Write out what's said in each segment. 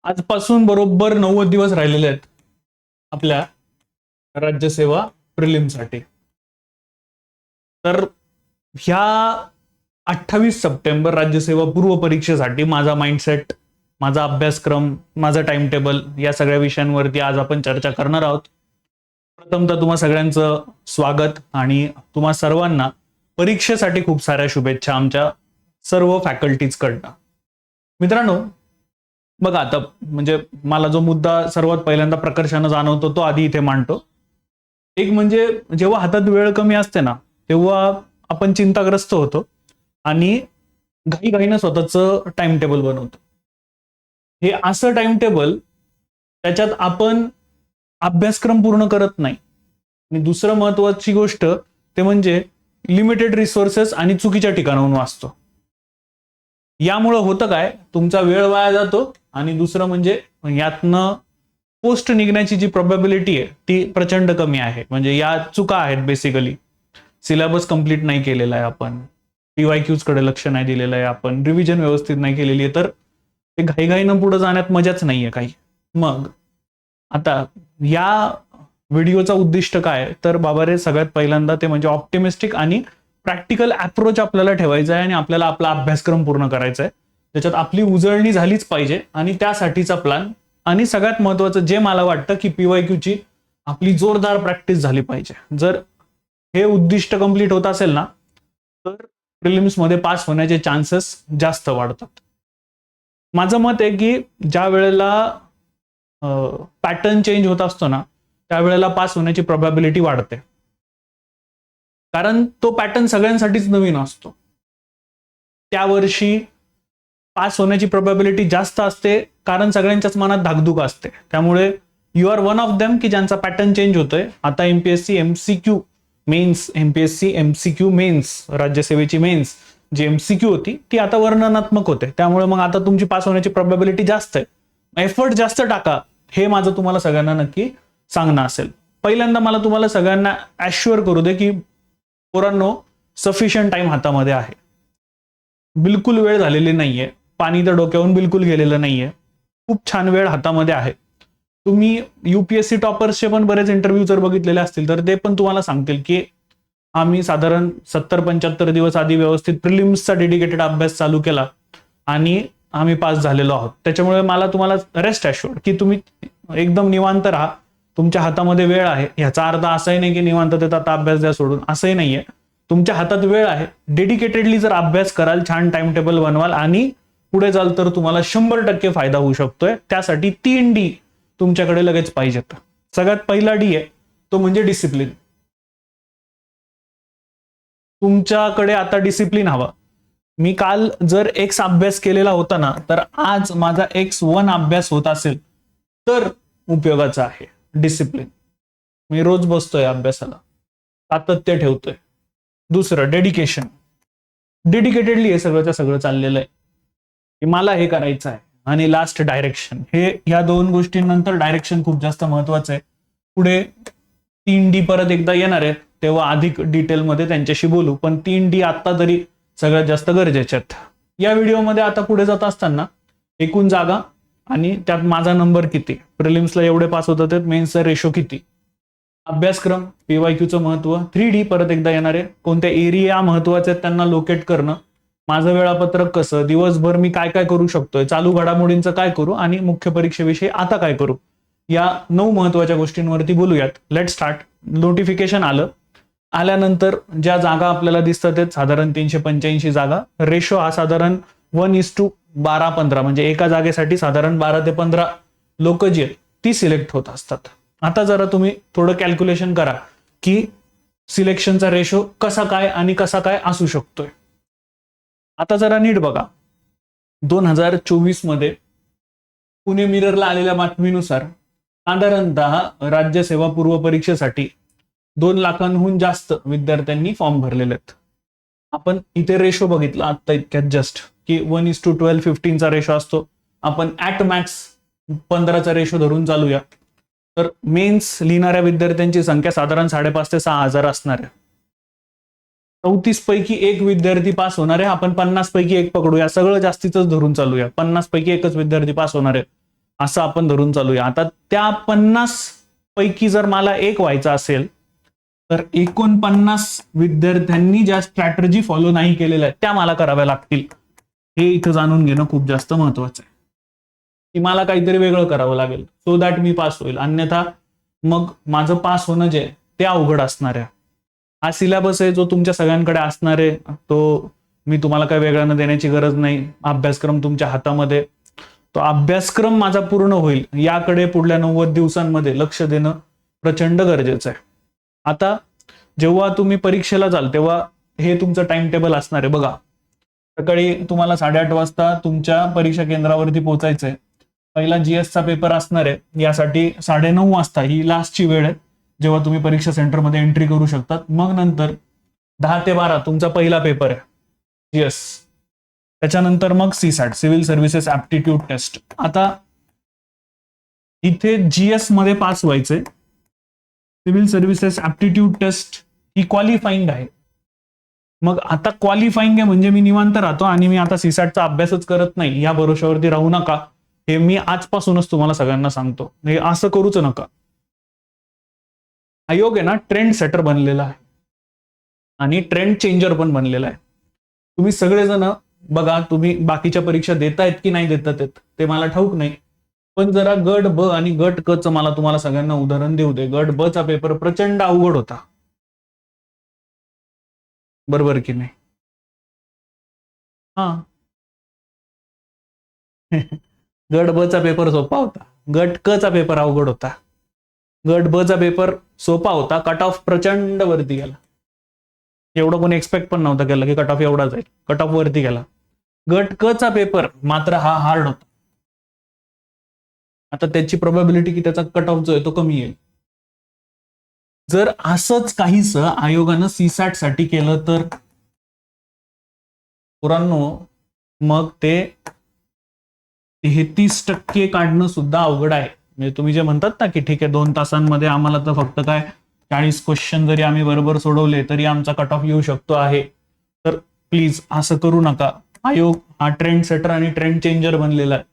आजपासून बरोबर 90 दिवस राहिलेले आहेत आपल्या राज्यसेवा प्रिलिमसाठी. तर ह्या 28 सप्टेंबर राज्यसेवा पूर्व परीक्षेसाठी माझा माइंडसेट, माझा अभ्यासक्रम, माझा टाइम टेबल या सगळ्या विषयांवरती आज आपण चर्चा करणार आहोत. प्रथमतः तुम्हा सगळ्यांचं स्वागत आणि तुम्हा सर्वांना परीक्षेसाठी खूप साऱ्या शुभेच्छा आमच्या सर्व फॅकल्टीज कडनं. मित्रांनो, बघा आता म्हणजे मला जो मुद्दा सर्वात पहिल्यांदा प्रकर्षानं जाणवतो तो आधी इथे मांडतो. एक म्हणजे जेव्हा हातात वेळ कमी असते ना तेव्हा आपण चिंताग्रस्त होतो आणि घाईघाईनं स्वतःचं टाइम टेबल बनवतो. हे असं टाइम टेबल त्याच्यात आपण अभ्यासक्रम पूर्ण करत नाही. आणि दुसरं महत्वाची गोष्ट ते म्हणजे लिमिटेड रिसोर्सेस आणि चुकीच्या ठिकाणाहून वाचतो. यामुळं होतं काय, तुमचा वेळ वाया जातो आणि दुसरं म्हणजे यातनं पोस्ट निघण्याची जी प्रोबॅबिलिटी आहे ती प्रचंड कमी आहे. म्हणजे या चुका आहेत बेसिकली. सिलेबस कंप्लीट नाही केलेला आहे आपण, PYQs कडे लक्ष नाही दिलेलं आहे आपण, रिव्हिजन व्यवस्थित नाही केलेली आहे, तर ते घाईघाईनं पुढे जाण्यात मजाच नाहीये काही. मग आता या व्हिडिओचा उद्दिष्ट काय, तर बाबा रे सगळ्यात पहिल्यांदा ते म्हणजे ऑप्टिमिस्टिक आणि प्रॅक्टिकल अप्रोच आपल्याला ठेवायचा आहे आणि आपल्याला आपला अभ्यासक्रम पूर्ण करायचा आहे. त्याच्यात आपली उजळणी झालीच पाहिजे आणि त्यासाठीचा प्लॅन. आणि सगळ्यात महत्वाचं जे मला वाटतं की PYQची आपली जोरदार प्रॅक्टिस झाली पाहिजे. जर हे उद्दिष्ट कंप्लीट होत असेल ना तर प्रिलिम्स मध्ये पास होण्याचे चान्सेस जास्त वाढतात. माझं मत आहे की ज्या वेळेला पॅटर्न चेंज होत असतो ना त्यावेळेला पास होण्याची प्रोबॅबिलिटी वाढते, कारण तो पॅटर्न सगळ्यांसाठीच नवीन असतो. त्या वर्षी पास होण्याची प्रोबॅबिलिटी जास्त असते कारण सगळ्यांच्याच मनात धाकधूक असते. त्यामुळे you are one of them की ज्यांचा पॅटर्न चेंज होतोय. आता MPSC MCQ mains, MPSC MCQ mains, राज्यसेवेची मेन्स जी MCQ होती ती आता वर्णनात्मक होते. त्यामुळे मग आता तुमची पास होण्याची प्रोबॅबिलिटी जास्त आहे. एफर्ट जास्त टाका, हे माझं तुम्हाला सगळ्यांना नक्की सांगणं असेल. पहिल्यांदा मला तुम्हाला सगळ्यांना ॲश्युअर करू दे की पोरांनो, सफिशियंट टाइम हातामध्ये आहे. बिलकुल वेळ झालेली नाहीये, पाणी तर डोक्यावरून बिलकुल गेलेलं नाहीये. खूप छान वेळ हातामध्ये आहे. तुम्ही UPSC टॉपर्सचे पण बरेच इंटरव्ह्यू जर बघितलेले असतील तर ते पण तुम्हाला सांगतील की आम्ही साधारण 70-75 दिवस आधी व्यवस्थित प्रिलिम्सचा डेडिकेटेड अभ्यास चालू केला आणि आम्ही पास झालेलो आहोत. त्याच्यामुळे मला तुम्हाला रेस्ट ॲश्युअर्ड की तुम्ही एकदम निवांत राहा. तुमच्या हातामध्ये वेळ आहे. ह्याचा अर्थ असाही नाही की निवांततेत आता अभ्यास द्या सोडून, असंही नाहीये. तुमच्या हातात वेळ आहे. डेडिकेटेडली जर अभ्यास कराल, छान टाइम टेबल बनवाल आणि पुढे जाल तर तुम्हाला 100% फायदा होऊ शकतोय. त्यासाठी 3 D तुमच्याकडे लगेच पाहिजेत. सगळ्यात पहिला D आहे तो म्हणजे डिसिप्लिन. तुमच्याकडे आता डिसिप्लिन हवा. मी काल जर X अभ्यास केलेला होता ना तर आज माझा X1 अभ्यास होत असेल तर उपयोगाचा आहे डिसिप्लिन. मी रोज बसतोय अभ्यासाला, सातत्य ठेवतोय. दुसरं डेडिकेशन. डेडिकेटेडली हे सगळंच्या सगळं चाललेलं आहे की मला हे करायचं आहे. आणि लास्ट डायरेक्शन. हे या दोन गोष्टींनंतर डायरेक्शन खूप जास्त महत्वाचं आहे. पुढे 3 D परत एकदा येणार आहे तेव्हा अधिक डिटेलमध्ये त्यांच्याशी बोलू, पण 3 D आता तरी सगळ्यात जास्त गरजेचे आहेत. या व्हिडिओमध्ये आता पुढे जात असताना एकूण जागा आणि त्यात माझा नंबर किती, प्रिलिम्सला एवढे पास होतात, मेन्सचा रेशो किती, अभ्यासक्रम, PYQचं महत्व, 3D परत एकदा येणार आहे, कोणत्या एरिया महत्वाचे आहेत त्यांना लोकेट करणं, माझं वेळापत्रक कसं, दिवसभर मी काय काय करू शकतोय, चालू घडामोडींचं काय करू आणि मुख्य परीक्षेविषयी आता काय करू, या 9 महत्वाच्या गोष्टींवरती बोलूयात. Let start. नोटिफिकेशन आल्यानंतर ज्या जागा आपल्याला दिसतात आहेत साधारण 385 जागा. रेशो हा साधारण 1:12-15 म्हणजे एका जागेसाठी साधारण 12 ते 15 लोक जी आहेत ती सिलेक्ट होत असतात. आता जरा तुम्ही थोडं कॅल्क्युलेशन करा की सिलेक्शनचा रेशो कसा काय आणि कसा काय असू शकतोय. आता जरा नीट बघा. 2024 मध्ये पुणे मिररला आलेल्या बातमीनुसार साधारणतः राज्यसेवा पूर्व परीक्षेसाठी 2 लाखांहून जास्त विद्यार्थ्यांनी फॉर्म भरलेले आहेत. आपण इथे रेशो बघितला आता इतक्यात जस्ट की 1:12-15 रेशो असतो. आपण ऍट मॅक्स 15चा रेशो धरून चालूया तर मेन्स लिहिणाऱ्या विद्यार्थ्यांची संख्या साधारण 5,500 ते 6,000 असणार आहे. 34 पैकी 1 विद्यार्थी पास होणार आहे. आपण 50 पैकी 1 पकडूया, सगळं जास्तीच धरून चालूया. 50 पैकी 1च विद्यार्थी पास होणार आहे. असं आपण धरून चालूया. आता त्या 50 पैकी जर मला एक व्हायचा असेल तर 49 विद्यार्थ्यांनी ज्या स्ट्रॅटर्जी फॉलो नाही केलेल्या आहेत त्या मला कराव्या लागतील. हे इथं जाणून घेणं खूप जास्त महत्वाचं आहे की मला काहीतरी वेगळं करावं लागेल सो दॅट मी पास होईल. अन्यथा मग माझं पास होणं जे ते अवघड असणार आहे. हा सिलेबस आहे जो तुमच्या सगळ्यांकडे असणार आहे. तो मी तुम्हाला काही वेगळ्यानं देण्याची गरज नाही. अभ्यासक्रम तुमच्या हातामध्ये. तो अभ्यासक्रम माझा पूर्ण होईल याकडे पुढल्या 90 दिवसांमध्ये लक्ष देणं प्रचंड गरजेचं आहे. आता जेव्हा तुम्ही परीक्षेला जाल तेव्हा हे तुमचं टाइम टेबल असणार आहे. बघा, सकाळी तुम्हाला 8:30 वाजता तुमच्या परीक्षा केंद्रावरती पोहोचायचंय. पहिला जीएसचा पेपर असणार आहे. यासाठी 9:30 वाजता ही लास्टची वेळ आहे जेव्हा तुम्ही परीक्षा सेंटरमध्ये एंट्री करू शकतात. मग नंतर 10 ते 12 तुमचा पहिला पेपर आहे जीएस. त्याच्यानंतर मग CSAT, civil services aptitude test. आता इथे जीएस मध्ये पास व्हायचंय. सिव्हिल सर्व्हिसेस ऍप्टिट्यूड टेस्ट ही क्वालिफाईंग आहे. मग आता क्वालिफाईंग आहे म्हणजे मी निवांत राहतो आणि मी आता सीसॅटचा अभ्यासच करत नाही या भरोशावरती राहू नका. हे मी आजपासूनच तुम्हाला सगळ्यांना सांगतो. हे असं करूच नका. आयोग आहे ना ट्रेंड सेटर बनलेला आहे आणि ट्रेंड चेंजर पण बनलेला आहे. तुम्ही सगळेजण बघा, तुम्ही बाकीच्या परीक्षा देतायत की नाही देतात ते मला ठाऊक नाही, पण जरा गट ब आणि गट क च मला तुम्हाला सगळ्यांना उदाहरण देऊ दे. गट ब चा पेपर प्रचंड अवघड होता, बरोबर की नाही? हा गट ब चा पेपर सोपा होता, गट क चा पेपर अवघड होता. गट ब चा पेपर सोपा होता, कट ऑफ प्रचंड वरती गेला. एवढं कोणी एक्सपेक्ट पण नव्हतं केलं की कट ऑफ एवढा जाईल. कट ऑफ वरती गेला. गट क चा पेपर मात्र हा हार्ड होता. आता त्याची प्रोबॅबिलिटी की त्याचा कट ऑफ जो आहे तो कमी येईल. जर असंच काहीच आयोगानं सीसॅट साठी केलं तर पुरांनो मग ते 33% काढणं सुद्धा अवघड आहे. म्हणजे तुम्ही जे म्हणतात ना की ठीक आहे 2 तासांमध्ये आम्हाला तर फक्त काय 40 क्वेश्चन जरी आम्ही बरोबर सोडवले तरी आमचा कट ऑफ येऊ शकतो आहे, तर प्लीज असं करू नका. आयोग हा ट्रेंड सेटर आणि ट्रेंड चेंजर बनलेला आहे.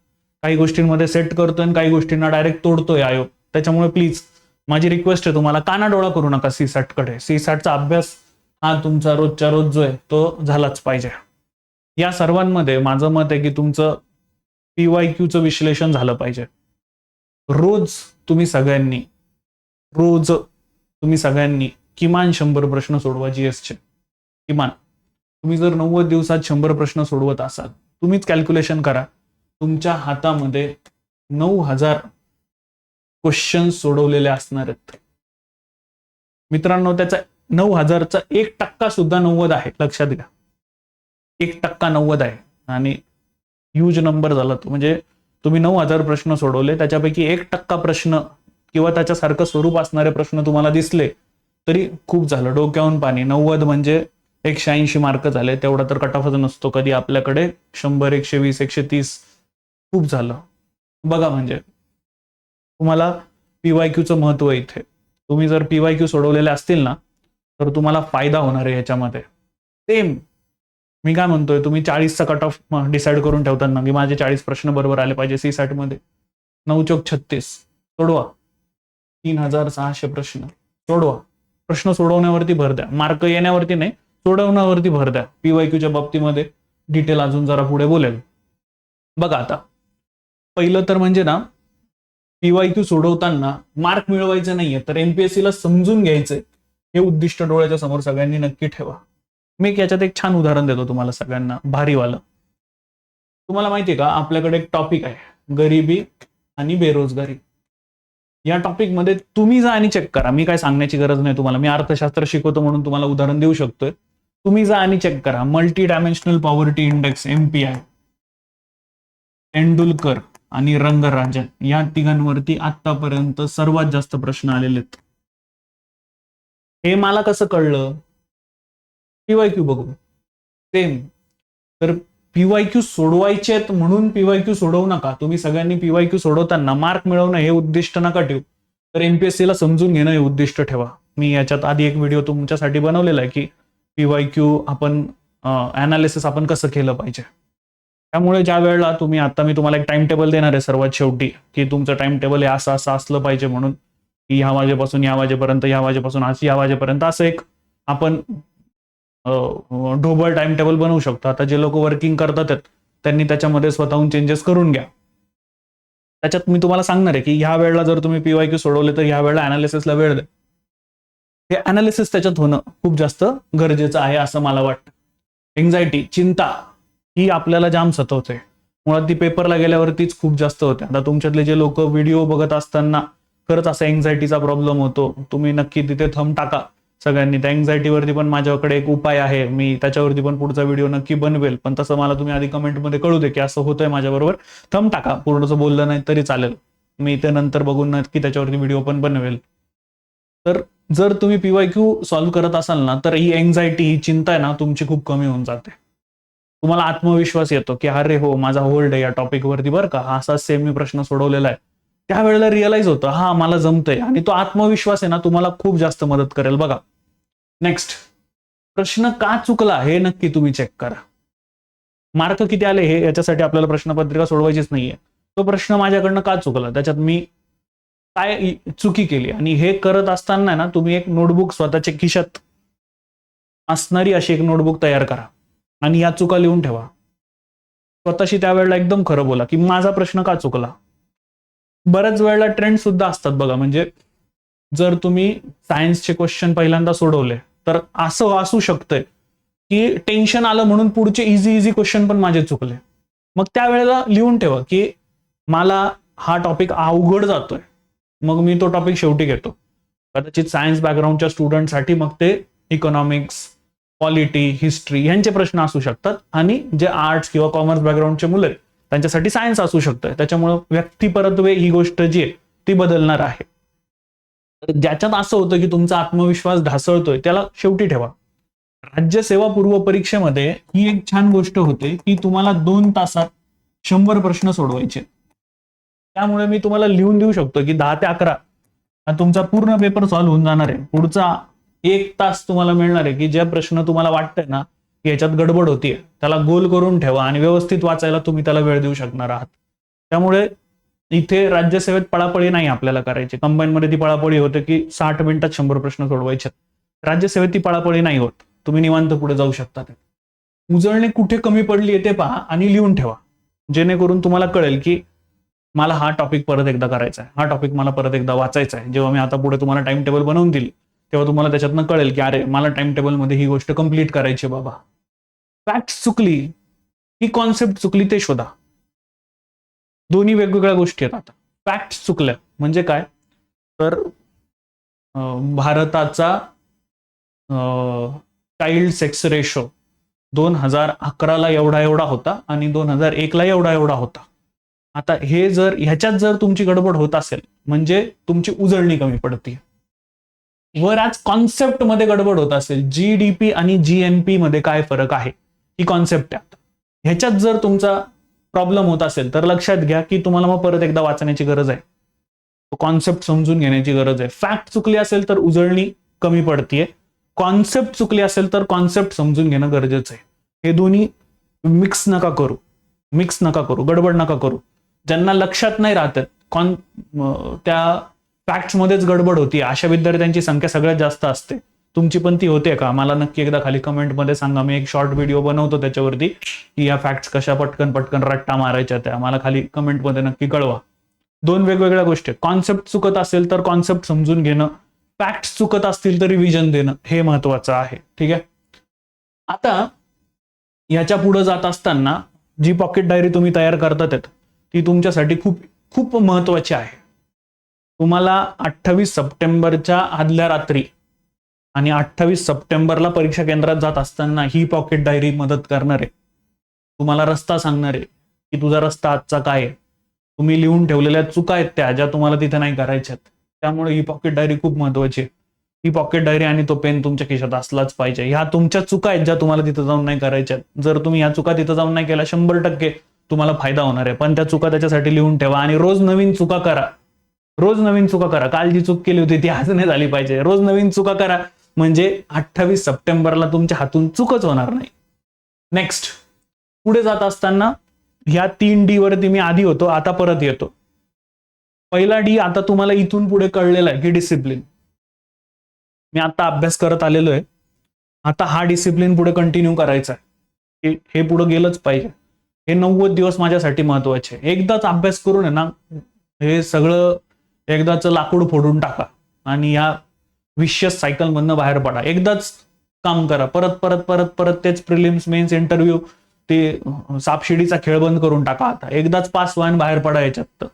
काही गोष्टींमध्ये सेट करतोय आणि काही गोष्टींना डायरेक्ट तोडतोय आयोग. त्याच्यामुळे प्लीज माझी रिक्वेस्ट आहे तुम्हाला, कानाडोळा करू नका सीसॅट कडे. सीसॅटचा अभ्यास हा तुमचा रोजच्या रोज जो आहे तो झालाच पाहिजे. या सर्वांमध्ये माझं मत आहे की तुमचं पीवायक्यूचं विश्लेषण झालं पाहिजे. रोज तुम्ही सगळ्यांनी किमान 100 प्रश्न सोडवा जीएसचे. किमान तुम्ही जर 90 दिवसात 100 प्रश्न सोडवत असाल, तुम्हीच कॅल्क्युलेशन करा, तुमच्या हातामध्ये 9,000 क्वेश्चन सोडवलेले असणार आहेत. मित्रांनो, त्याचा 9,000चा 1% सुद्धा 90 आहे, लक्षात घ्या. 1% 90 आहे आणि ह्यूज नंबर झाला तो. म्हणजे तुम्ही 9,000 प्रश्न सोडवले, त्याच्यापैकी 1% प्रश्न किंवा त्याच्यासारखं स्वरूप असणारे प्रश्न तुम्हाला दिसले तरी खूप झालं. डोक्यावरून पाणी. 90 म्हणजे 180 मार्क झाले. तेवढा तर कट ऑफच नसतो कधी आपल्याकडे. 100, 120, 130 खूप झालं. बघा, म्हणजे तुम्हाला पीवायक्यूचं महत्व आहे इथे. तुम्ही जर पीवायक्यू सोडवलेले असतील ना तर तुम्हाला फायदा होणार आहे याच्यामध्ये. सेम मी काय म्हणतोय, तुम्ही 40चा कट ऑफ डिसाईड करून ठेवतात ना की माझे 40 प्रश्न बरोबर आले पाहिजे सीसॅट मध्ये. 9 चोक 36 सोडवा. 3,600 प्रश्न सोडवा. प्रश्न सोडवण्यावरती भर द्या, मार्क येण्यावरती नाही, सोडवण्यावरती भर द्या. पीवायक्यूच्या बाबतीमध्ये डिटेल अजून जरा पुढे बोलेल. बघा, आता पहिलं तर म्हणजे ना पीवायक्यू सोडवताना मार्क मिळवायचे नाहीये तर एमपीएससीला समजून घ्यायचंय हे उद्दिष्ट डोळ्याच्या समोर सगळ्यांनी नक्की ठेवा. मी याच्यात एक छान उदाहरण देतो तुम्हाला सगळ्यांना, भारीवालं. तुम्हाला माहितीये का, आपल्याकडे एक टॉपिक आहे गरिबी आणि बेरोजगारी. या टॉपिक मध्ये तुम्ही जा आणि चेक करा. मी काय सांगण्याची गरज नाही तुम्हाला, मी अर्थशास्त्र शिकवतो म्हणून तुम्हाला उदाहरण देऊ शकतोय. तुम्ही जा आणि चेक करा. Multi dimensional poverty index MPI, Tendulkar आणि रंगराजन या तिघांवरती आतापर्यंत सर्वात जास्त प्रश्न आलेले आहेत. हे मला कसं कळलं? पीवायक्यू बघू. सेम. तर पीवायक्यू सोडवायचे आहेत म्हणून पीवायक्यू सोडवू नका. तुम्ही सगळ्यांनी पीवायक्यू सोडवताना मार्क मिळवणं हे उद्दिष्ट नका ठेवू, तर एमपीएससीला समजून घेणं हे उद्दिष्ट ठेवा. मी याच्यात आधी एक व्हिडिओ तुमच्यासाठी बनवलेला आहे की पीवायक्यू आपण अनालिसिस आपण कसं केलं पाहिजे. त्यामुळे ज्या वेळेला तुम्ही, आता मी तुम्हाला एक टाइम टेबल देणार आहे सर्वात शेवटी, की तुमचं टाइम टेबल हे असं असं असलं पाहिजे म्हणून, की ह्या वाजेपासून या वाजेपर्यंत, ह्या वाजेपासून या वाजेपर्यंत, असं एक आपण ढोबळ टाइम टेबल बनवू शकतो. आता जे लोक वर्किंग करतात आहेत, त्यांनी त्याच्यामध्ये स्वतःहून चेंजेस करून घ्या. त्याच्यात मी तुम्हाला सांगणार आहे की ह्या वेळेला जर तुम्ही PYQ सोडवले तर ह्या वेळेला अनालिसिसला वेळ द्या. हे अनालिसिस त्याच्यात होणं खूप जास्त गरजेचं आहे असं मला वाटतं. एन्झायटी, चिंता ही आपल्याला जाम सतवते. मुळात ती पेपरला गेल्यावरतीच खूप जास्त होते. आता तुमच्यातले जे लोक व्हिडिओ बघत असताना खरंच असा एन्झायटीचा प्रॉब्लेम होतो, तुम्ही नक्की तिथे थंब टाका सगळ्यांनी. त्या एन्झायटीवरती पण माझ्याकडे एक उपाय आहे, मी त्याच्यावरती पण पुढचा व्हिडिओ नक्की बनवेल. पण तसं मला तुम्ही आधी कमेंटमध्ये कळू दे की असं होतंय माझ्याबरोबर. थंब टाका, पूर्णचं बोललं नाही तरी चालेल, मी ते नंतर बघून नक्की त्याच्यावरती व्हिडिओ पण बनवेल. तर जर तुम्ही PYQ सॉल्व्ह करत असाल ना, तर ही एन्झायटी, ही चिंता आहे ना तुमची खूप कमी होऊन जाते. तुम्हाला आत्मविश्वास येतो की अरे हो, माझा होल्ड आहे या टॉपिकवरती बरं का, हा असा सेम मी प्रश्न सोडवलेला आहे. त्यावेळेला रिअलाइज होतं हा मला जमतंय, आणि तो आत्मविश्वास आहे ना तुम्हाला खूप जास्त मदत करेल. बघा, नेक्स्ट, प्रश्न का चुकला हे नक्की तुम्ही चेक करा. मार्क किती आले हे याच्यासाठी आपल्याला प्रश्नपत्रिका सोडवायचीच नाहीये. तो प्रश्न माझ्याकडनं का चुकला, त्याच्यात मी काय चुकी केली, आणि हे करत असताना ना तुम्ही एक नोटबुक स्वतःच्या खिशात असणारी अशी एक नोटबुक तयार करा आणि या चुका लिहून ठेवा. स्वतःशी त्यावेळेला एकदम खरं बोला की माझा प्रश्न का चुकला. बऱ्याच वेळेला ट्रेंड सुद्धा असतात बघा, म्हणजे जर तुम्ही सायन्सचे क्वेश्चन पहिल्यांदा सोडवले तर असं असू शकतंय की टेन्शन आलं म्हणून पुढचे इझी क्वेश्चन पण माझे चुकले. मग त्यावेळेला लिहून ठेवा की मला हा टॉपिक अवघड जातोय, मग मी तो टॉपिक शेवटी घेतो. कदाचित सायन्स बॅकग्राऊंडच्या स्टुडंटसाठी मग ते इकॉनॉमिक्स, पॉलिटी, हिस्ट्री यांचे प्रश्न असू शकतात, आणि जे आर्ट्स किंवा कॉमर्स बॅकग्राऊंडचे मुलं आहेत त्यांच्यासाठी सायन्स असू शकतं. त्याच्यामुळे व्यक्तिपरत्वे ही गोष्ट जी आहे ती बदलणार आहे. ज्याच्यात असं होतं की तुमचा आत्मविश्वास ढासळतोय त्याला शेवटी ठेवा. राज्यसेवा पूर्व परीक्षेमध्ये ही एक छान गोष्ट होते की तुम्हाला 2 तासात 100 प्रश्न सोडवायचे. त्यामुळे मी तुम्हाला लिहून देऊ शकतो की 10 ते 11 हा तुमचा पूर्ण पेपर सॉल्व्ह होऊन जाणार आहे. पुढचा 1 तास तुम्हाला मिळणार आहे की ज्या प्रश्न तुम्हाला वाटतंय ना की याच्यात गडबड होतीये त्याला गोल करून ठेवा आणि व्यवस्थित वाचायला तुम्ही त्याला वेळ देऊ शकणार आहात. त्यामुळे इथे राज्यसेवेत पळापळी नाही आपल्याला करायची. कंबाईनमध्ये ती पळापळी होते की 60 मिनिटात 100 प्रश्न सोडवायचे. राज्यसेवेत ती पळापळी नाही होत, तुम्ही निवांत पुढे जाऊ शकता. उजळणे कुठे कमी पडली ते पहा आणि लिहून ठेवा, जेणेकरून तुम्हाला कळेल की मला हा टॉपिक परत एकदा करायचा आहे, हा टॉपिक मला परत एकदा वाचायचा आहे. जेव्हा मी आता पुढे तुम्हाला टाइम टेबल बनवून दिली तेव्हा तुम्हाला त्याच्यातनं कळेल की अरे मला टाइम टेबलमध्ये ही गोष्ट कंप्लीट करायची बाबा. फॅक्ट चुकली ही कॉन्सेप्ट चुकली ते शोधा. दोन्ही वेगवेगळ्या गोष्टी आहेत. आता फॅक्ट चुकल्या म्हणजे काय, तर भारताचा चाइल्ड सेक्स रेशो 2011ला एवढा होता आणि 2001ला एवढा होता. आता हे जर ह्याच्यात जर तुमची गडबड होत असेल म्हणजे तुमची उजळणी कमी पडते. वर आज कॉन्सेप्ट मध्ये गडबड होत असेल, GDP आणि GNP मध्ये काय फरक आहे ही कॉन्सेप्ट आहे. ह्याच्यात जर तुमचा प्रॉब्लेम होत असेल तर लक्षात घ्या की तुम्हाला मग परत एकदा वाचण्याची गरज आहे, कॉन्सेप्ट समजून घेण्याची गरज आहे. फॅक्ट चुकली असेल तर उजळणी कमी पडतीये, कॉन्सेप्ट चुकली असेल तर कॉन्सेप्ट समजून घेणं गरजेचं आहे. हे दोन्ही मिक्स नका करू, गडबड नका करू. ज्यांना लक्षात नाही राहत त्या फॅक्ट्स मध्येच गडबड होती अशा विद्यार्थ्यांची संख्या सगळ्यात जास्त असते. तुमची पण ती होते का, मला नक्की एकदा खाली कमेंटमध्ये सांगा. मी एक शॉर्ट व्हिडिओ बनवतो त्याच्यावरती की या फॅक्ट्स कशा पटकन रट्टा मारायच्या त्या मला खाली कमेंटमध्ये नक्की कळवा. दोन वेगवेगळ्या गोष्टी. कॉन्सेप्ट चुकत असेल तर कॉन्सेप्ट समजून घेणं, फॅक्ट्स चुकत असतील तर रिव्हिजन देणं हे महत्वाचं आहे. ठीक आहे. आता याच्या पुढे जात असताना जी पॉकेट डायरी तुम्ही तयार करतात ती तुमच्यासाठी खूप खूप महत्वाची आहे. तुम्हाला 28 सप्टेंबरच्या आदल्या रात्री आणि 28 सप्टेंबरला परीक्षा केंद्रात जात असताना ही पॉकेट डायरी मदत करणार आहे. तुम्हाला रस्ता सांगणार आहे की तुझा रस्ता आजचा काय आहे. तुम्ही लिहून ठेवलेल्या चुका आहेत त्या ज्या तुम्हाला तिथे नाही करायच्यात. त्यामुळे ही पॉकेट डायरी खूप महत्वाची आहे. ही पॉकेट डायरी आणि तो पेन तुमच्या खिशात असलाच पाहिजे. ह्या तुमच्या चुका आहेत ज्या तुम्हाला तिथे जाऊन नाही करायच्यात. जर तुम्ही ह्या चुका तिथे जाऊन नाही केल्या 100% तुम्हाला फायदा होणार आहे. पण त्या चुका त्याच्यासाठी लिहून ठेवा आणि रोज नवीन चुका करा. काल जी चूक केली होती ती आज नाही झाली पाहिजे. रोज नवीन चुका करा म्हणजे 28 सप्टेंबरला तुमच्या हातून चूकच होणार नाही. नेक्स्ट, पुढे जात असताना ह्या 3D वरती मी आधी होतो, आता परत येतो. पहिला डी आता तुम्हाला इथून पुढे कळलेला आहे की डिसिप्लिन. मी आता अभ्यास करत आलेलो आहे. आता हा डिसिप्लिन पुढे कंटिन्यू करायचा आहे. हे पुढे गेलंच पाहिजे. हे 90 दिवस माझ्यासाठी महत्वाचे. एकदाच अभ्यास करून आहे ना, हे सगळं एकदाच लाकूड फोडून टाका आणि या विशियस सायकल मधनं बाहेर पडा. एकदाच काम करा. परत परत परत परत तेच प्रिलिम्स मेन्स इंटरव्ह्यू, ते सापशिडीचा खेळ बंद करून टाका. आता एकदाच पास व्हा आणि बाहेर पडा याच्यात.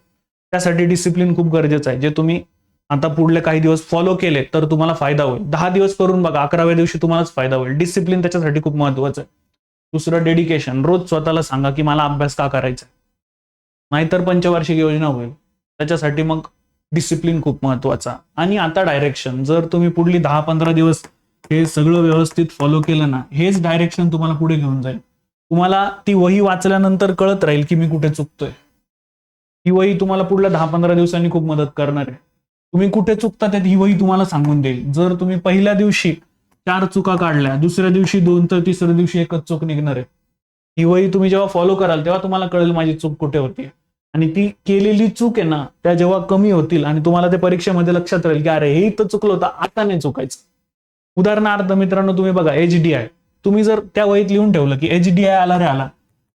त्यासाठी डिसिप्लिन खूप गरजेचं आहे. जे तुम्ही आता पुढले काही दिवस फॉलो केले तर तुम्हाला फायदा होईल. 10 दिवस करून बघा, 11व्या दिवशी तुम्हालाच फायदा होईल. डिसिप्लिन त्याच्यासाठी खूप महत्वाचं आहे. दुसरं डेडिकेशन. रोज स्वतःला सांगा की मला अभ्यास का करायचा आहे, नाहीतर पंचवार्षिक योजना होईल. त्याच्यासाठी मग डिसिप्लिन खूप महत्वाचा. आणि आता डायरेक्शन. जर तुम्ही पुढली 10-15 दिवस हे सगळं व्यवस्थित फॉलो केलं ना, हेच डायरेक्शन तुम्हाला पुढे घेऊन जाईल. तुम्हाला ती वही वाचल्यानंतर कळत राहील की मी कुठे चुकतोय. ही वही तुम्हाला पुढल्या 10-15 दिवसांनी खूप मदत करणार आहे. तुम्ही कुठे चुकता त्यात ही वही तुम्हाला सांगून देईल. जर तुम्ही पहिल्या दिवशी 4 चुका काढल्या, दुसऱ्या दिवशी 2, तर तिसऱ्या दिवशी एकच चूक निघणार आहे. ही वही तुम्ही जेव्हा फॉलो कराल तेव्हा तुम्हाला कळेल माझी चूक कुठे होती. आणि ती केलेली चूक आहे ना, त्या जेव्हा कमी होतील आणि तुम्हाला ते परीक्षेमध्ये लक्षात राहील की अरे हे इथं चुकलं होतं, आता नाही चुकायचं. उदाहरणार्थ मित्रांनो, तुम्ही बघा HDI. तुम्ही जर त्या वहीत लिहून ठेवलं की HDI आला रे आला,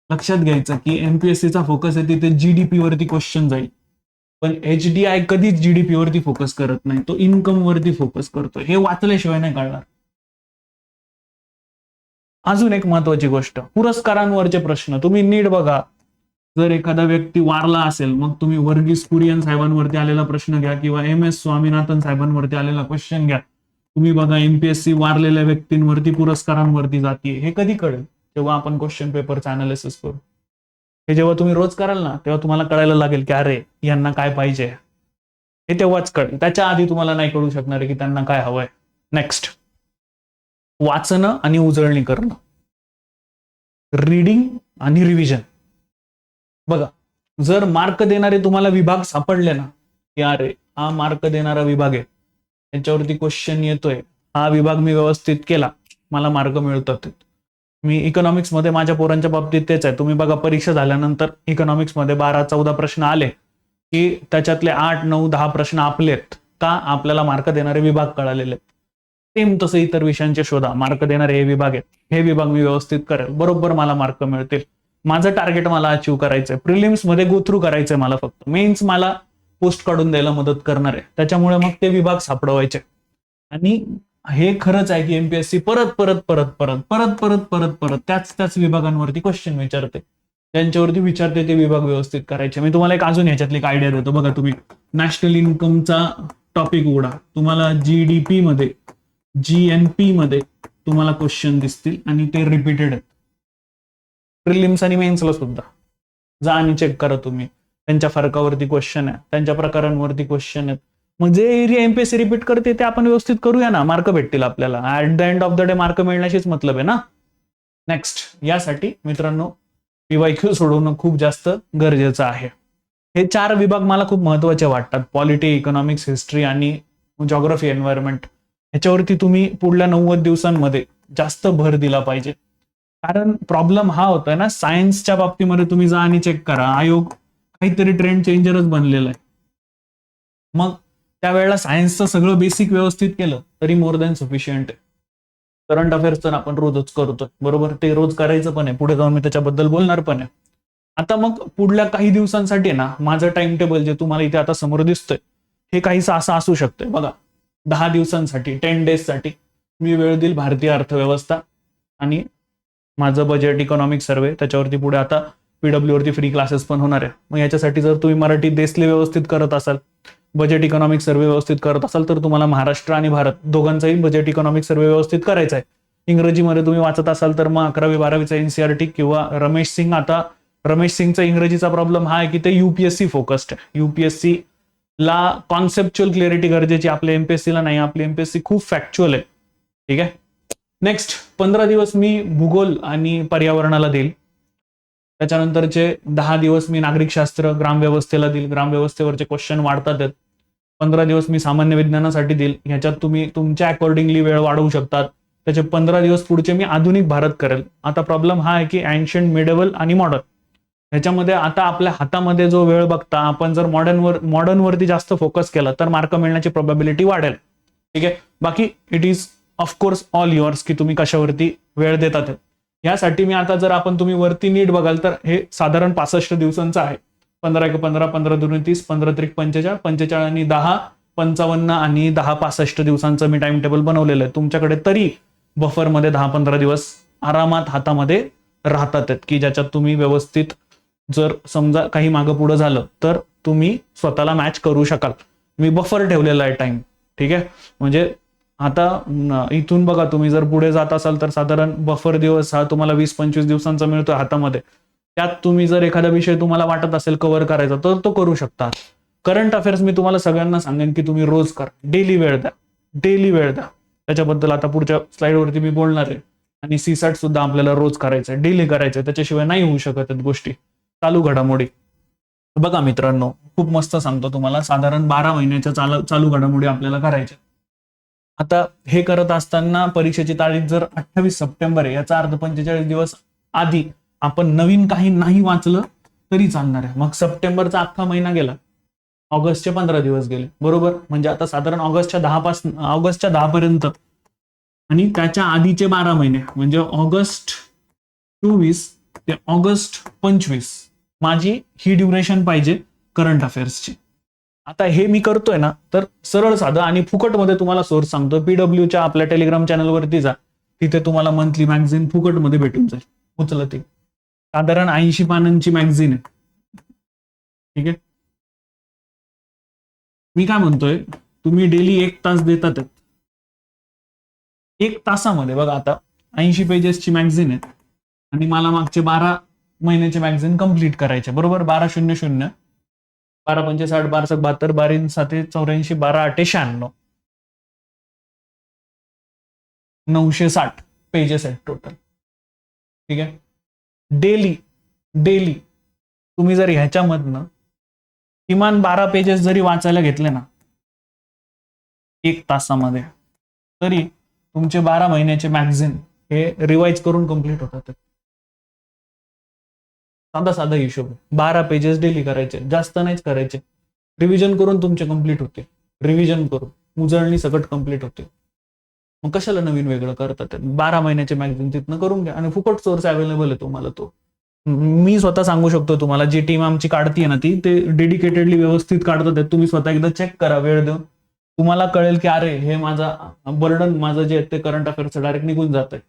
लक्षात घ्यायचं की एमपीएससीचा फोकस आहे तिथे जीडीपी वरती क्वेश्चन जाईल. पण HDI कधीच जीडीपी वरती फोकस करत नाही, तो इन्कम वरती फोकस करतो. हे वाचल्याशिवाय नाही कळणार. अजून एक महत्वाची गोष्ट, पुरस्कारांवरचे प्रश्न तुम्ही नीट बघा. जर एखादा व्यक्ती वारला असेल, मग तुम्ही वर्गीस कुरियन साहेबांवरती आलेला प्रश्न घ्या किंवा MS स्वामीनाथन साहेबांवरती आलेला क्वेश्चन घ्या. तुम्ही बघा एमपीएससी वारलेल्या व्यक्तींवरती पुरस्कारांवरती जाते. हे कधी कळेल? जेव्हा आपण क्वेश्चन पेपरचं अनालिसिस करू. हे जेव्हा तुम्ही रोज कराल ना, तेव्हा तुम्हाला कळायला लागेल की अरे यांना काय पाहिजे, हे तेव्हाच कळेल. त्याच्या आधी तुम्हाला नाही कळू शकणार आहे की त्यांना काय हवंय. नेक्स्ट, वाचणं आणि उजळणी करणं. रीडिंग आणि रिव्हिजन. बघा, जर मार्क देणारे तुम्हाला विभाग सापडले ना, की अरे हा मार्क देणारा विभाग आहे, याच्यावरती क्वेश्चन येतोय, हा विभाग मी व्यवस्थित केला, मला मार्क मिळतात. मी इकॉनॉमिक्स मध्ये माझ्या पोरांच्या बाबतीत तेच आहे. तुम्ही बघा परीक्षा झाल्यानंतर इकॉनॉमिक्स मध्ये 12-14 प्रश्न आले की त्याच्यातले 8-9-10 प्रश्न आपलेत. का? आपल्याला मार्क देणारे विभाग कळालेले. सेम तसं इतर विषयांचे शोधा, मार्क देणारे हे विभाग आहेत, हे विभाग मी व्यवस्थित करेल, बरोबर मला मार्क मिळतील. माझं टार्गेट मला अचीव्ह करायचंय. प्रिलिम्स मध्ये गो थ्रू करायचंय मला, फक्त मेन्स मला पोस्ट काढून द्यायला मदत करणार आहे. त्याच्यामुळे मग ते विभाग सापडवायचे. आणि हे खरंच आहे की एमपीएससी परत परत परत परत परत परत परत परत त्याच विभागांवरती क्वेश्चन विचारते. त्यांच्यावरती विचारते ते विभाग व्यवस्थित करायचे. मी तुम्हाला एक अजून ह्याच्यातली एक आयडिया देतो. बघा, तुम्ही नॅशनल इन्कमचा टॉपिक उघडा, तुम्हाला जीडीपी मध्ये, GNP मध्ये तुम्हाला क्वेश्चन दिसतील आणि ते रिपीटेड आहेत. प्रिलिम्स आणि मेन्सला सुद्धा जा आणि चेक करा तुम्ही. त्यांच्या फरकावरती क्वेश्चन आहे, त्यांच्या प्रकारांवरती क्वेश्चन आहेत. मग जे एरिया एमपीएससी रिपीट करते ते आपण व्यवस्थित करूया ना, मार्क भेटतील आपल्याला. At the end of the day mark मिळण्याशीच मतलब आहे ना. नेक्स्ट, यासाठी मित्रांनो PYQ सोडवणं खूप जास्त गरजेचं आहे. हे 4 विभाग मला खूप महत्वाचे वाटतात. पॉलिटी, इकॉनॉमिक्स, हिस्ट्री आणि जॉग्राफी, एन्व्हायरमेंट. ह्याच्यावरती तुम्ही पुढल्या 90 दिवसांमध्ये जास्त भर दिला पाहिजे. कारण प्रॉब्लेम हा होतोय ना, सायन्सच्या बाबतीमध्ये तुम्ही जा आणि चेक करा, आयोग काहीतरी ट्रेंड चेंजरच बनलेला आहे. मग त्यावेळेला सायन्सचं सगळं बेसिक व्यवस्थित केलं तरी मोर दॅन सफिशियंट आहे. करंट अफेअर्स तर आपण रोजच करतोय, बरोबर, ते रोज करायचं पण आहे. पुढे जाऊन मी त्याच्याबद्दल बोलणार पण आहे. आता मग पुढल्या काही दिवसांसाठी ना, माझं टाइम टेबल जे तुम्हाला इथे आता समोर दिसतंय, हे काहीसं असं असू शकतंय. बघा, 10 दिवसांसाठी, 10 डेज साठी मी वेळ देईल भारतीय अर्थव्यवस्था आणि माझं बजेट इकॉनॉमिक सर्वे. त्याच्यावरती पुढे आता PW वरती फ्री क्लासेस पण होणार आहे. मग याच्यासाठी जर तुम्ही मराठी देसले व्यवस्थित करत असाल, बजेट इकॉनॉमिक सर्वे व्यवस्थित करत असाल, तर तुम्हाला महाराष्ट्र आणि भारत दोघांचाही बजेट इकॉनॉमिक सर्वे व्यवस्थित करायचा आहे. इंग्रजीमध्ये तुम्ही वाचत असाल तर मग 11वी-12वीचा NCERT किंवा रमेश सिंग. आता रमेश सिंगचा इंग्रजीचा प्रॉब्लेम हा आहे की ते UPSC फोकस्ड आहे. UPSC ला कॉन्सेप्च्युअल क्लॅरिटी गरजेची, आपल्या एमपीएससी ला नाही. आपली एमपीएससी खूप फॅक्च्युअल आहे. ठीक आहे. नेक्स्ट 15 दिवस मी भूगोल आणि पर्यावरणाला देईल. त्याच्यानंतरचे 10 दिवस मी नागरिकशास्त्र, ग्रामव्यवस्थेला देईल. ग्रामव्यवस्थेवरचे क्वेश्चन वाढतात. 15 दिवस मी सामान्य विज्ञानासाठी देईल. ह्याच्यात तुम्ही तुमच्या अकॉर्डिंगली वेळ वाढवू शकतात. त्याचे 15 दिवस पुढचे मी आधुनिक भारत करेल. आता प्रॉब्लेम हा आहे की एन्शियंट, मिडेवल आणि मॉडर्न ह्याच्यामध्ये आता आपल्या हातामध्ये जो वेळ बघता आपण जर मॉडर्न वरती जास्त फोकस केला तर मार्क मिळण्याची प्रोबॅबिलिटी वाढेल. ठीक आहे, बाकी it is of course all yours की तुम्ही कशावरती वेळ देतात. यासाठी मी आता जर आपण तुम्ही वरती नीट बघाल तर हे साधारण 65 दिवसांचं आहे. 15 × 15 15 × 2 = 30 15 × 3 = 45 45 आणि 10 55 आणि 10 65 दिवसांचं मी टाइम टेबल बनवलेलं आहे. तुमच्याकडे तरी बफरमध्ये 10-15 दिवस आरामात हातामध्ये राहतात की ज्याच्यात तुम्ही व्यवस्थित जर समजा काही मागं पुढं झालं तर तुम्ही स्वतःला मॅच करू शकाल. मी बफर ठेवलेला आहे टाइम. ठीक आहे, म्हणजे आता इथून बघा तुम्ही जर पुढे जात असाल तर साधारण बफर दिवस हा तुम्हाला 20-25 दिवसांचा मिळतोय हातामध्ये. त्यात तुम्ही जर एखादा विषय तुम्हाला वाटत असेल कव्हर करायचा तर तो करू शकता. करंट अफेअर्स मी तुम्हाला सगळ्यांना सांगेन की तुम्ही रोज करा, डेली वेळ द्या, डेली वेळ द्या. त्याच्याबद्दल आता पुढच्या स्लाइडवरती मी बोलणार आहे. आणि सीसॅट सुद्धा आपल्याला रोज करायचंय, डेली करायचंय, त्याच्याशिवाय नाही होऊ शकत आहेत गोष्टी. चालू घडामोडी बघा मित्रांनो, खूप मस्त सांगतो तुम्हाला, साधारण 12 महिन्याच्या चालू घडामोडी आपल्याला करायच्या. आता हे करत असताना परीक्षेची तारीख जर 28 सप्टेंबर आहे, याचा अर्थ 45 दिवस आधी आपण नवीन काही नाही वाचलं तरी चालणार आहे. मग सप्टेंबरचा अख्खा महिना गेला, ऑगस्टचे 15 दिवस गेले, बरोबर. म्हणजे आता साधारण ऑगस्टच्या 10 पर्यंत आणि त्याच्या आधीचे 12 महिने म्हणजे ऑगस्ट 24 ते ऑगस्ट 25 माझी ही ड्युरेशन पाहिजे करंट अफेअर्सची. आता हे मी करतोय ना तर सरळ साधं आणि फुकटमध्ये तुम्हाला सोर्स सांगतो. PWच्या आपल्या टेलिग्राम चॅनलवरती जा, तिथे तुम्हाला मंथली मॅगझिन फुकटमध्ये भेटून जाईल. उचला ती, साधारण 80 पानांची मॅगझिन आहे. ठीक आहे, मी काय म्हणतोय, तुम्ही डेली 1 तास देतात. 1 तासामध्ये बघा आता 80 पेजेसची मॅगझिन आहे आणि मला मागचे 12 महिन्याचे मॅगझिन कंप्लीट करायचे, बरोबर. 12-0-0 12-5 12 72 12 7 84 12 8 96 960 पेजेस आहेत टोटल. ठीक आहे, डेली तुम्ही जर ह्याच्यामधनं किमान 12 पेजेस जरी वाचायला घेतले ना 1 तासामध्ये, तरी तुमचे 12 महिन्याचे मॅगझिन हे रिवाइज करून कंप्लीट होतात. साधा हिशोब, 12 पेजेस डेली करायचे, जास्त नाहीच करायचे. रिव्हिजन करून तुमचे कंप्लीट होते, रिव्हिजन करून उजळणी सकट कंप्लीट होते. मग कशाला नवीन वेगळं करतात. 12 महिन्याचे मॅगझिन तिथनं करून घ्या आणि फुकट सोर्स अवेलेबल आहे तुम्हाला. तो मी स्वतः सांगू शकतो तुम्हाला, जी टीम आमची काढतीये ना ती ते डेडिकेटेडली व्यवस्थित काढतात. तुम्ही स्वतः एकदा चेक करा वेळ देऊन, तुम्हाला कळेल की अरे हे माझा बर्डन माझं जे ते करंट अफेअर्सचं डायरेक्ट निघून जात आहे.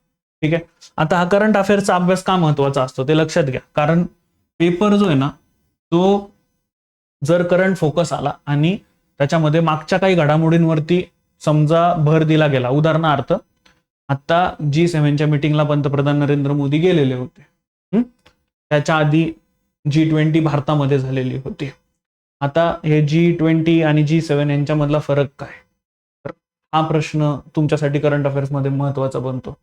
ठीक आहे, आता हा करंट अफेअर्सचा अभ्यास का महत्वाचा असतो ते लक्षात घ्या. कारण पेपर जो आहे ना तो जर करंट फोकस आला आणि त्याच्यामध्ये मागच्या काही घडामोडींवरती समजा भर दिला गेला, उदाहरणार्थ आता G7च्या मीटिंगला पंतप्रधान नरेंद्र मोदी गेलेले होते. त्याच्या आधी G20 भारतामध्ये झालेली होती. आता हे G20 आणि G7 यांच्यामधला फरक काय, तर हा प्रश्न तुमच्यासाठी करंट अफेअर्स मध्ये महत्वाचा बनतो.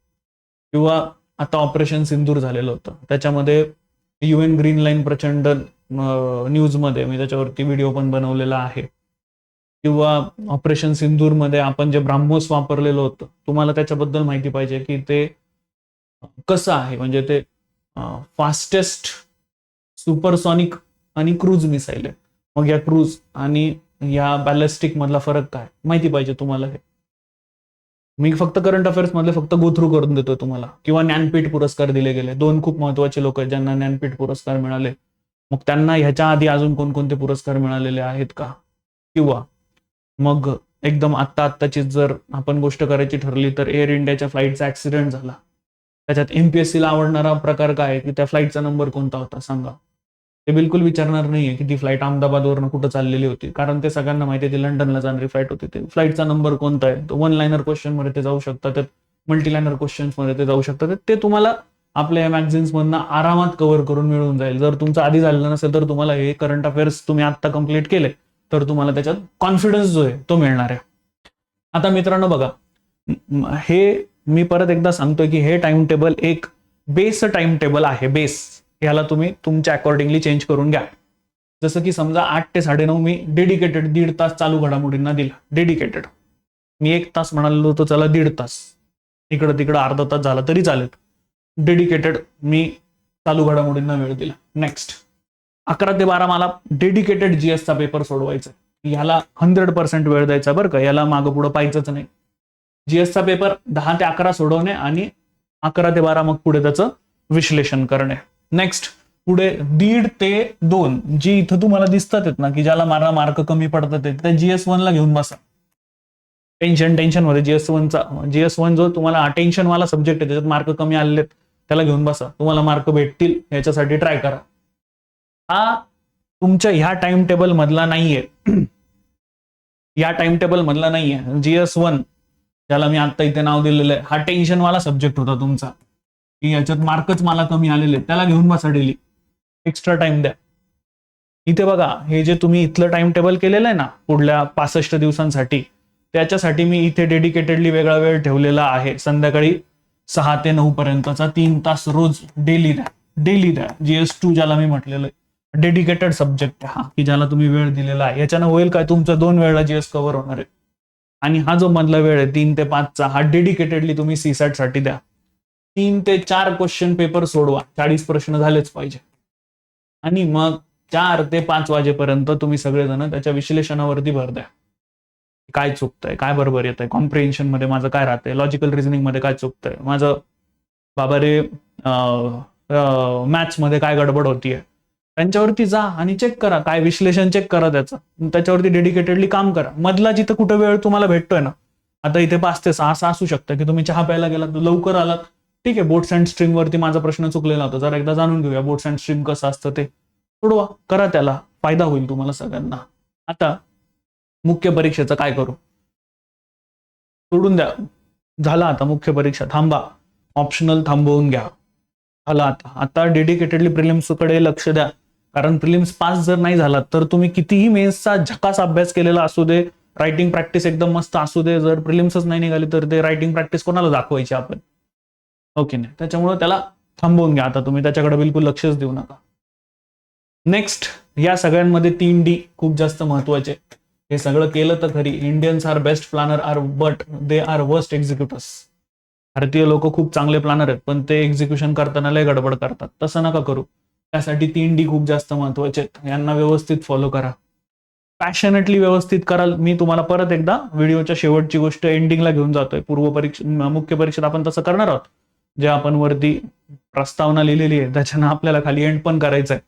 किंवा आता ऑपरेशन सिंदूर झालेलं होतं, त्याच्यामध्ये UN ग्रीन लाईन प्रचंड न्यूजमध्ये मी त्याच्यावरती व्हिडिओ पण बनवलेला आहे. किंवा ऑपरेशन सिंदूर मध्ये आपण जे ब्राह्मोस वापरलेलं होतं, तुम्हाला त्याच्याबद्दल माहिती पाहिजे की ते कसं आहे, म्हणजे ते फास्टेस्ट सुपरसॉनिक आणि क्रूज मिसाईल आहे. मग या क्रूज आणि या बॅलिस्टिक मधला फरक काय माहिती पाहिजे तुम्हाला. हे मी फक्त करंट अफेअर्स मधले फक्त गो थ्रू करून देतो तुम्हाला. किंवा ज्ञानपीठ पुरस्कार दिले गेले, 2 खूप महत्वाचे लोक आहेत ज्यांना ज्ञानपीठ पुरस्कार मिळाले, मग त्यांना ह्याच्या आधी अजून कोणकोणते पुरस्कार मिळालेले आहेत का. किंवा मग एकदम आत्ताचीच जर आपण गोष्ट करायची ठरली तर एअर इंडियाच्या फ्लाईटचा ऍक्सिडेंट झाला, त्याच्यात MPSC ला आवडणारा प्रकार काय की त्या फ्लाईटचा नंबर कोणता होता सांगा. ते बिलकुल विचारणार नाहीये की ती फ्लाईट अहमदाबादवरून कुठं चाललेली होती, कारण ते सगळ्यांना माहिती आहे ती लंडनला जाणारी फ्लाईट होती. ते फ्लाईटचा नंबर कोणता आहे, तो 1 लाइनर क्वेश्चन मध्ये ते जाऊ शकतात, मल्टी लाइनर क्वेश्चन्स मध्ये ते जाऊ शकतात. ते तुम्हाला आपल्या मॅगझिन्स मधनं आरामात कव्हर करून मिळून जाईल. जर तुमचं आधी झालेलं नसेल तर तुम्हाला हे करंट अफेअर्स तुम्ही आता कंप्लीट केले तर तुम्हाला त्याच्यात कॉन्फिडन्स जो आहे तो मिळणार आहे. आता मित्रांनो बघा, हे मी परत एकदा सांगतोय की हे टाइम टेबल एक बेस टाइम टेबल आहे. बेस याला तुम्ही तुमच्या अकॉर्डिंगली चेंज करून घ्या. जसं की समजा 8 ते 9:30 मी डेडिकेटेड 1.5 तास चालू घडामोडींना दिला. डेडिकेटेड मी 1 तास म्हणालो तो चला 1.5 तास, इकडं तिकडं अर्धा तास झाला तरी चालेल. डेडिकेटेड मी चालू घडामोडींना वेळ दिला. नेक्स्ट 11 ते 12 मला डेडिकेटेड जीएसचा पेपर सोडवायचा, याला 100% वेळ द्यायचा बरं का, याला मागं पुढं पाहायचंच नाही. जीएसचा पेपर 10 ते 11 सोडवणे आणि 11 ते 12 मग पुढे त्याचं विश्लेषण करणे. नेक्स्ट पुढे 1.5 ते 2 जी इथं तुम्हाला दिसतात आहेत ना, की ज्याला मला मार्क कमी पडतात त्या GS1 ला घेऊन बसा. टेन्शन मध्ये GS1 जो तुम्हाला टेन्शन वाला सब्जेक्ट आहे, त्याच्यात मार्क कमी आलेले त्याला घेऊन बसा, तुम्हाला मार्क भेटतील याच्यासाठी ट्राय करा. हा तुमच्या ह्या टाइम टेबल मधला नाहीये, या टाइम टेबल मधला नाहीये. GS1 ज्याला मी आता इथे नाव दिलेलं आहे, हा टेन्शन वाला सब्जेक्ट होता तुमचा, की याच्यात मार्कच मला कमी आलेले, त्याला घेऊन बसा डेली, एक्स्ट्रा टाइम द्या. इथे बघा, हे जे तुम्ही इथलं टाइम टेबल केलेलं आहे ना पुढल्या 65 दिवसांसाठी, त्याच्यासाठी मी इथे डेडिकेटेडली वेगळा वेळ ठेवलेला आहे. संध्याकाळी 6 ते 9 पर्यंतचा 3 तास रोज डेली द्या. GS2 ज्याला मी म्हटलेलं आहे, डेडिकेटेड सब्जेक्ट हा, की ज्याला तुम्ही वेळ दिलेला आहे. याच्यानं होईल काय, तुमचा 2 वेळेला GS कव्हर होणार आहे. आणि हा जो मधला वेळ आहे 3 ते 5 चा, हा डेडिकेटेडली तुम्ही CSAT साठी द्या. 3 ते 4 क्वेश्चन पेपर सोडवा, 40 प्रश्न झालेच पाहिजे. आणि मग 4 ते 5 वाजेपर्यंत तुम्ही सगळेजण त्याच्या विश्लेषणावरती भर द्या. काय चुकतंय, काय बरोबर येतंय, कॉम्प्रिहेन्शन मध्ये माझं काय राहतंय, लॉजिकल रिझनिंग मध्ये काय चुकतंय, माझं बाबा रे मॅथ्स मध्ये काय गडबड होतीये, त्यांच्यावरती जा आणि चेक करा, काय विश्लेषण चेक करा त्याचं, त्याच्यावरती डेडिकेटेडली काम करा. मधला जिथं कुठं वेळ तुम्हाला भेटतोय ना, आता इथे 5 ते 6 असं असू शकतं की तुम्ही चहा प्यायला गेलात, लवकर आलात, ठीक आहे. बोट्स अँड स्ट्रीम वरती माझा प्रश्न चुकलेला होता, जरा एकदा जाणून घेऊया बोट्स अँड स्ट्रीम कसं असतं ते, सोडवा, करा, त्याला फायदा होईल तुम्हाला सगळ्यांना. आता मुख्य परीक्षेचं काय करू, सोडून द्या, झाला आता मुख्य परीक्षा, थांबा, ऑप्शनल थांबवून घ्या, झाला आता डेडिकेटेडली प्रिलिम्स कडे लक्ष द्या. कारण प्रिलिम्स पास जर नाही झाला तर तुम्ही कितीही मेन्सचा झकास अभ्यास केलेला असू दे, रायटिंग प्रॅक्टिस एकदम मस्त असू दे, जर प्रिलिम्सच नाही निघाली तर ते रायटिंग प्रॅक्टिस कोणाला दाखवायची आपण, ओके नाही. त्याच्यामुळे त्याला थांबवून घ्या आता, तुम्ही त्याच्याकडे बिलकुल लक्षच देऊ नका. नेक्स्ट, या सगळ्यांमध्ये 3D खूप जास्त महत्वाचे. हे सगळं केलं तर खरी, Indians are best planner are but they are worst executors. भारतीय लोक खूप चांगले प्लॅनर आहेत, पण ते एक्झिक्युशन करताना लय गडबड करतात. तसं नका करू. त्यासाठी 3D खूप जास्त महत्वाचे आहेत, यांना व्यवस्थित फॉलो करा, पॅशनेटली व्यवस्थित कराल. मी तुम्हाला परत एकदा व्हिडिओच्या शेवटची गोष्ट एंडिंगला घेऊन जातोय. मुख्य परीक्षेत आपण तसं करणार आहोत, जे आपण वरती प्रस्तावना लिहिलेली आहे त्याच्यानं आपल्याला खाली एंड पण करायचंय.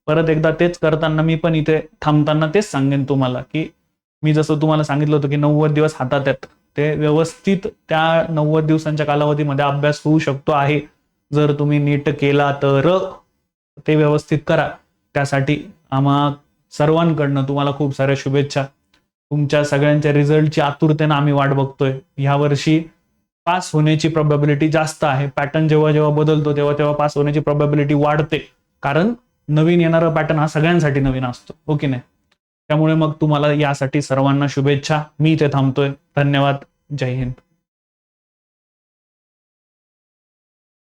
परत एकदा तेच करताना मी पण इथे थांबताना तेच सांगेन तुम्हाला, की मी जसं तुम्हाला सांगितलं होतं की 90 दिवस हातात आहेत, ते व्यवस्थित त्या 90 दिवसांच्या कालावधीमध्ये अभ्यास होऊ शकतो आहे, जर तुम्ही नीट केला तर. ते व्यवस्थित करा. त्यासाठी आम्हा सर्वांकडनं तुम्हाला खूप साऱ्या शुभेच्छा. तुमच्या सगळ्यांच्या रिझल्टची आतुरतेनं आम्ही वाट बघतोय. यावर्षी पास होण्याची प्रोबॅबिलिटी जास्त आहे. पॅटर्न जेव्हा जेव्हा बदलतो तेव्हा तेव्हा पास होण्याची प्रोबॅबिलिटी वाढते, कारण नवीन येणारा पॅटर्न हा सगळ्यांसाठी नवीन असतो, ओके नाही. त्यामुळे मग तुम्हाला यासाठी सर्वांना शुभेच्छा. मी इथे थांबतोय. धन्यवाद. जय हिंद.